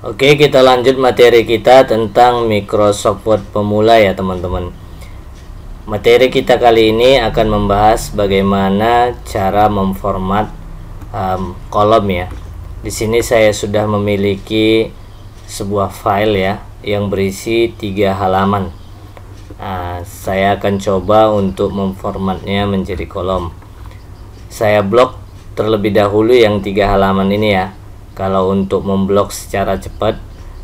Oke, kita lanjut materi kita tentang Microsoft Word pemula ya teman-teman. Materi kita kali ini akan membahas bagaimana cara memformat kolom ya. Di sini saya sudah memiliki sebuah file ya yang berisi 3 halaman. Saya akan coba untuk memformatnya menjadi kolom. Saya blok terlebih dahulu yang 3 halaman ini ya. Kalau untuk memblok secara cepat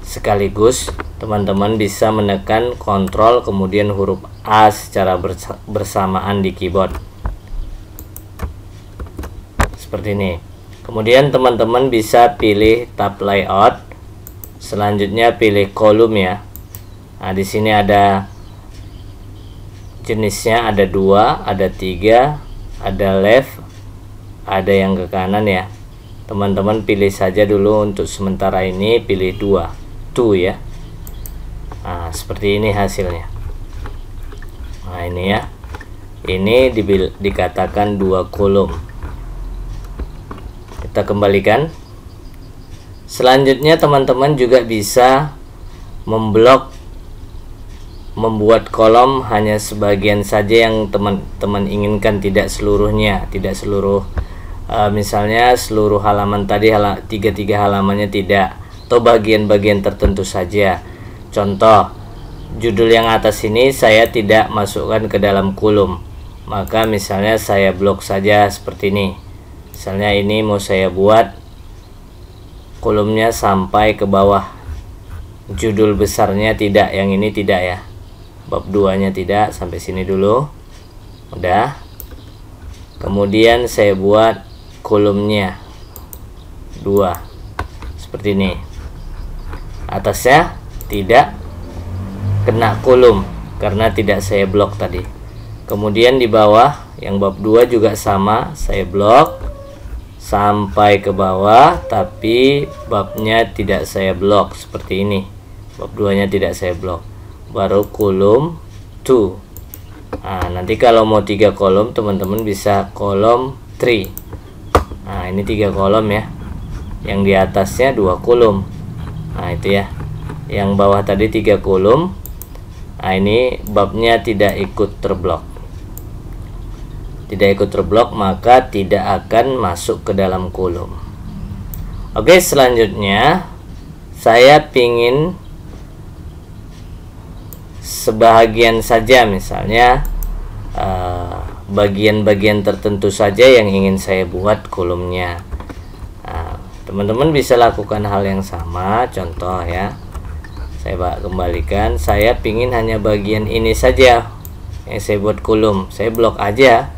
sekaligus, teman-teman bisa menekan Ctrl kemudian huruf A secara bersamaan di keyboard seperti ini. Kemudian teman-teman bisa pilih tab layout, selanjutnya pilih kolom ya. Nah, di sini ada jenisnya, ada 2, ada 3, ada left, ada yang ke kanan ya. Teman-teman pilih saja dulu untuk sementara ini, pilih 2 ya. Nah, seperti ini hasilnya. Nah, ini ya. Ini dikatakan 2 kolom. Kita kembalikan. Selanjutnya teman-teman juga bisa membuat kolom hanya sebagian saja yang teman-teman inginkan, tidak seluruhnya, tidak seluruh. Misalnya seluruh halaman tadi, 3 halamannya tidak, atau bagian-bagian tertentu saja. Contoh, judul yang atas ini saya tidak masukkan ke dalam kolom, maka misalnya saya blok saja seperti ini. Misalnya ini mau saya buat kolomnya sampai ke bawah, judul besarnya tidak, yang ini tidak ya, bab 2 nya tidak, sampai sini dulu udah. Kemudian saya buat kolomnya 2 seperti ini, atasnya tidak kena kolom karena tidak saya blok tadi. Kemudian di bawah yang bab 2 juga sama, saya blok sampai ke bawah, tapi babnya tidak saya blok seperti ini, bab 2 nya tidak saya blok, baru kolom 2. Nah, nanti kalau mau 3 kolom teman-teman bisa kolom 3. Nah, ini 3 kolom ya, yang di atasnya 2 kolom. Nah, itu ya, yang bawah tadi 3 kolom. Nah, ini babnya tidak ikut terblok, maka tidak akan masuk ke dalam kolom. Oke, selanjutnya saya pingin sebahagian saja, misalnya bagian-bagian tertentu saja yang ingin saya buat kolomnya. Teman-teman bisa lakukan hal yang sama. Contoh ya, saya kembalikan, saya pingin hanya bagian ini saja yang saya buat kolom, saya blok aja.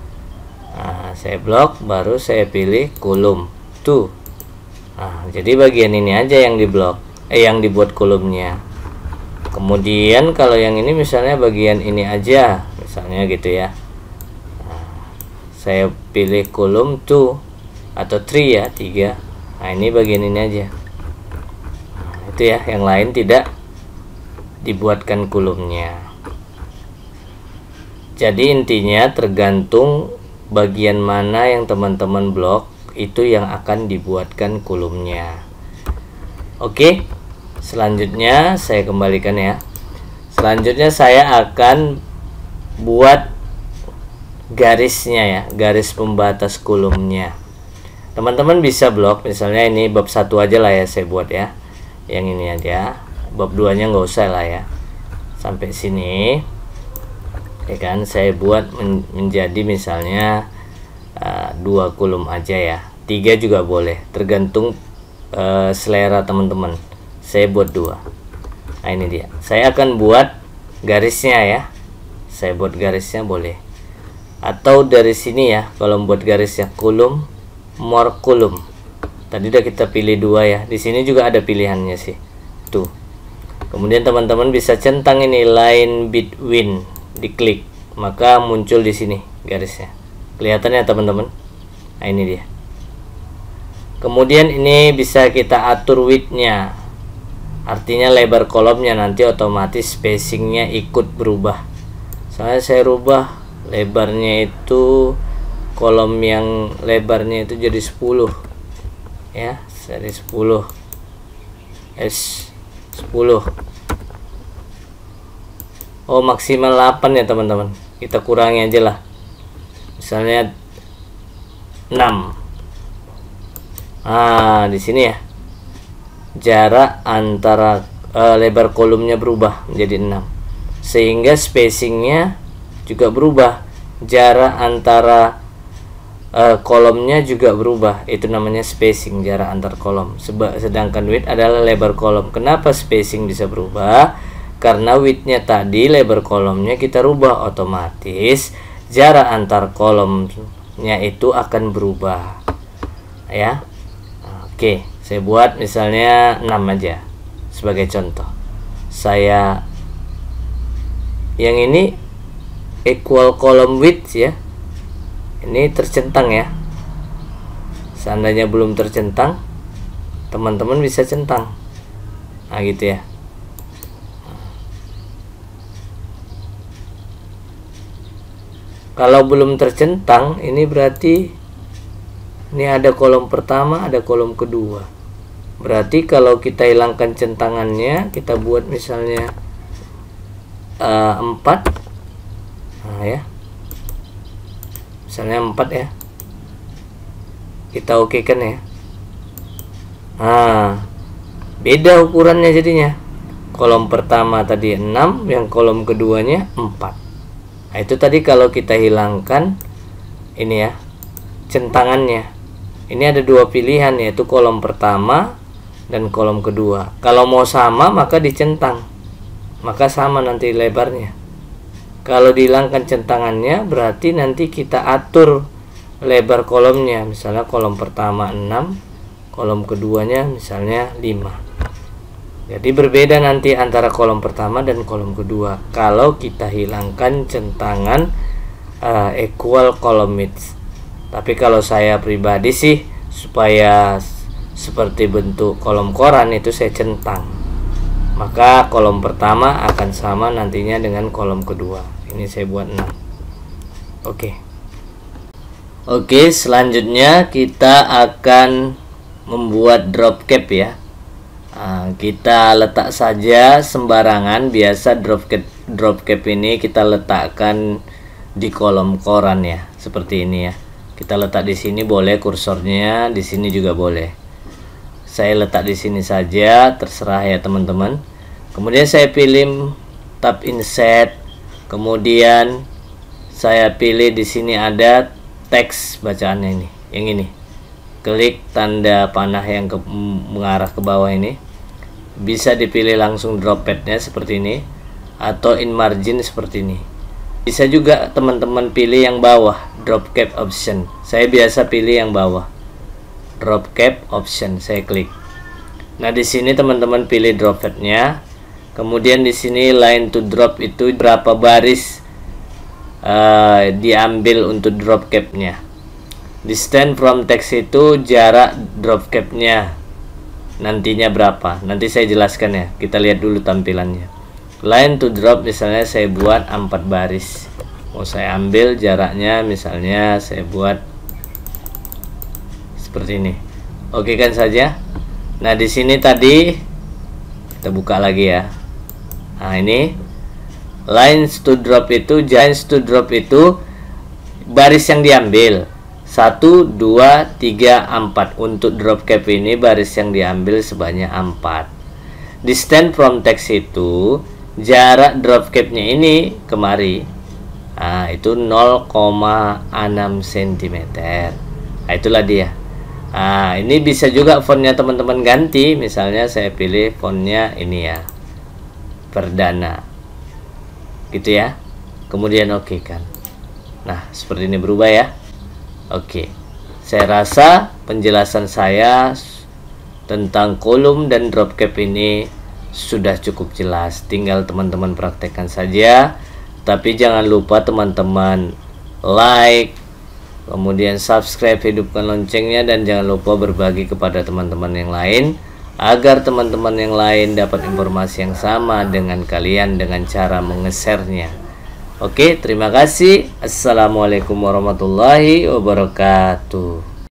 Saya blok, baru saya pilih kolom 2. Jadi bagian ini aja yang diblok, yang dibuat kolomnya. Kemudian kalau yang ini misalnya bagian ini aja, misalnya gitu ya. Saya pilih kolom 2 atau 3 ya, 3. Nah, ini bagian ini aja. Itu ya, yang lain tidak dibuatkan kolomnya. Jadi intinya tergantung bagian mana yang teman-teman blok, itu yang akan dibuatkan kolomnya. Oke, selanjutnya saya kembalikan ya. Selanjutnya saya akan buat garisnya ya, garis pembatas kolomnya. Teman-teman bisa blok, misalnya ini bab 1 aja lah ya saya buat ya, yang ini aja, bab 2 nya nggak usah lah ya, sampai sini ya kan. Saya buat menjadi misalnya 2 kolom aja ya, 3 juga boleh, tergantung selera teman-teman. Saya buat 2. Nah, ini dia, saya akan buat garisnya ya, saya buat garisnya boleh, atau dari sini ya, kalau membuat garisnya kolom, more kolom. Tadi udah kita pilih 2 ya, di sini juga ada pilihannya sih tuh. Kemudian teman-teman bisa centang ini line between, diklik maka muncul di sini garisnya, kelihatan ya teman-teman. Nah, ini dia. Kemudian ini bisa kita atur width-nya, artinya lebar kolomnya, nanti otomatis spacingnya ikut berubah. Saya rubah lebarnya itu, kolom yang lebarnya itu jadi 10 ya, dari 10 S10. Oh, maksimal 8 ya teman-teman. Kita kurangi aja lah. Misalnya 6. Ah, di sini ya. Jarak antara lebar kolomnya berubah menjadi 6. Sehingga spacingnya juga berubah. Jarak antara kolomnya juga berubah. Itu namanya spacing, jarak antar kolom. Sedangkan width adalah lebar kolom. Kenapa spacing bisa berubah? Karena widthnya tadi, lebar kolomnya kita rubah, otomatis jarak antar kolomnya itu akan berubah ya. Oke, saya buat misalnya 6 aja sebagai contoh. Saya yang ini equal column width ya, ini tercentang ya. Seandainya belum tercentang, teman-teman bisa centang, nah gitu ya. Kalau belum tercentang, ini berarti ini ada kolom pertama, ada kolom kedua. Berarti kalau kita hilangkan centangannya, kita buat misalnya 4. Nah ya. Misalnya 4 ya. Kita okekan ya. Nah, beda ukurannya jadinya. Kolom pertama tadi 6, yang kolom keduanya 4. Nah, itu tadi kalau kita hilangkan ini ya, centangannya. Ini ada dua pilihan, yaitu kolom pertama dan kolom kedua. Kalau mau sama maka dicentang, maka sama nanti lebarnya. Kalau dihilangkan centangannya, berarti nanti kita atur lebar kolomnya. Misalnya kolom pertama 6, kolom keduanya misalnya 5. Jadi berbeda nanti antara kolom pertama dan kolom kedua kalau kita hilangkan centangan equal column width. Tapi kalau saya pribadi sih, supaya seperti bentuk kolom koran itu saya centang, maka kolom pertama akan sama nantinya dengan kolom kedua. Ini saya buat 6. Oke, selanjutnya kita akan membuat drop cap ya. Nah, kita letak saja sembarangan. Biasa drop cap ini kita letakkan di kolom koran ya, seperti ini ya. Kita letak di sini boleh, kursornya di sini juga boleh. Saya letak di sini saja, terserah ya teman-teman. Kemudian saya pilih tab insert. Kemudian saya pilih di sini ada teks bacaannya ini, yang ini. Klik tanda panah yang mengarah ke bawah ini. Bisa dipilih langsung drop padnya seperti ini, atau in margin seperti ini. Bisa juga teman-teman pilih yang bawah, drop cap option. Saya biasa pilih yang bawah, drop cap option. Saya klik. Nah, di sini teman-teman pilih drop padnya. Kemudian di sini line to drop itu berapa baris diambil untuk drop capnya. Distance from text itu jarak drop capnya nantinya berapa, nanti saya jelaskan ya. Kita lihat dulu tampilannya. Line to drop misalnya saya buat 4 baris. Mau saya ambil jaraknya misalnya saya buat seperti ini. Oke kan saja. Nah, di sini tadi kita buka lagi ya. Nah, ini lines to drop itu, lines to drop itu baris yang diambil 1, 2, 3, 4. Untuk drop cap ini baris yang diambil sebanyak 4. Distance from text itu jarak drop capnya ini kemari, nah itu 0,6 cm. Nah, itulah dia. Nah, ini bisa juga fontnya teman-teman ganti. Misalnya saya pilih fontnya ini ya, Perdana gitu ya. Kemudian oke kan. Nah, seperti ini berubah ya. Oke, saya rasa penjelasan saya tentang kolom dan drop cap ini sudah cukup jelas. Tinggal teman-teman praktekkan saja. Tapi jangan lupa teman-teman like, kemudian subscribe, hidupkan loncengnya, dan jangan lupa berbagi kepada teman-teman yang lain agar teman-teman yang lain dapat informasi yang sama dengan kalian dengan cara menge-share-nya. Oke, terima kasih. Assalamualaikum warahmatullahi wabarakatuh.